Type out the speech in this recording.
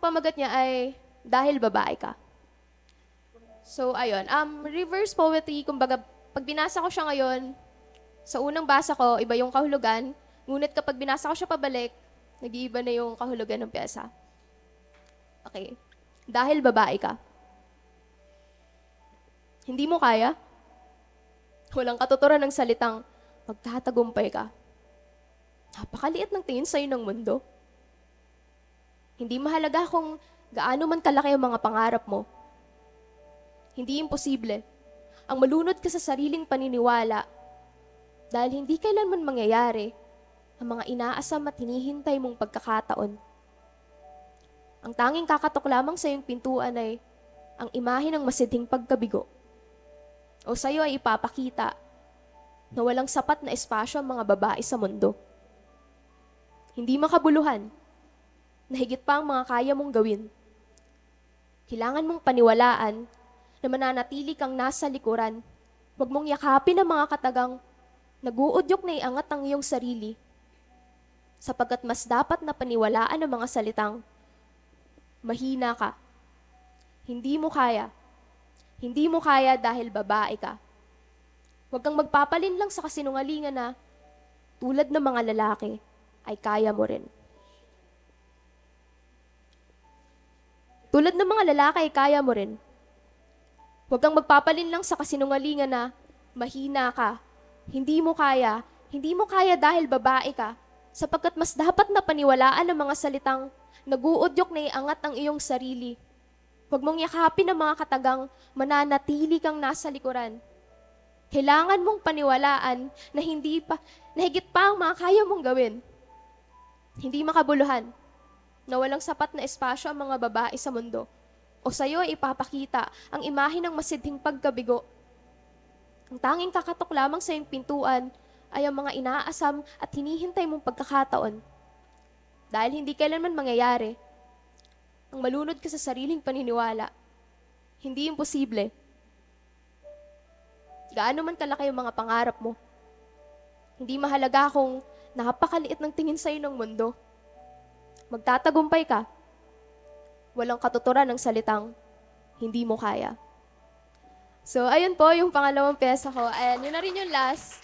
pamagat niya ay dahil babae ka. So, ayun. Reverse poetry, kumbaga, pag binasa ko siya ngayon, sa unang basa ko, iba yung kahulugan, ngunit kapag binasa ko siya pabalik, nag-iiba na yung kahulugan ng pyesa. Okay. Dahil babae ka. Hindi mo kaya? Walang katuturan ng salitang magtatagumpay ka. Napakaliit ng tingin sa'yo ng mundo. Hindi mahalaga kung gaano man kalaki ang mga pangarap mo. Hindi imposible ang malunod ka sa sariling paniniwala dahil hindi kailanman mangyayari ang mga inaasam at hinihintay mong pagkakataon. Ang tanging kakatok lamang sa iyong pintuan ay ang imahe ng masidhing pagkabigo. O sa iyo ay ipapakita na walang sapat na espasyo ang mga babae sa mundo. Hindi makabuluhan na higit pa ang mga kaya mong gawin. Kailangan mong paniwalaan na mananatili kang nasa likuran. Huwag mong yakapin ang mga katagang naguudyok na iangat ang iyong sarili, sapagkat mas dapat na paniwalaan ang mga salitang mahina ka. Hindi mo kaya. Hindi mo kaya dahil babae ka. Huwag kang magpapalin lang sa kasinungalingan na tulad ng mga lalaki ay kaya mo rin. Tulad ng mga lalaki ay kaya mo rin. Huwag kang magpapalin lang sa kasinungalingan na mahina ka. Hindi mo kaya dahil babae ka, sapagkat mas dapat na paniwalaan ang mga salitang naguudyok na iangat ang iyong sarili. Huwag mong yakapin ang mga katagang mananatili kang nasa likuran. Kailangan mong paniwalaan na higit pa ang mga kaya mong gawin. Hindi makabuluhan na walang sapat na espasyo ang mga babae sa mundo. O sa iyo ay ipapakita ang imahe ng masidhing pagkabigo. Ang tanging kakatok lamang sa iyong pintuan ay ang mga inaasam at hinihintay mong pagkakataon. Dahil hindi kailanman mangyayari, ang malunod ka sa sariling paniniwala, hindi imposible. Gaano man kalaki ang mga pangarap mo, hindi mahalaga kung napakaliit ng tingin sa iyo ng mundo. Magtatagumpay ka. Walang katuturan ng salitang hindi mo kaya. So, ayun po yung pangalawang pyesa ko. And yun na rin yung last.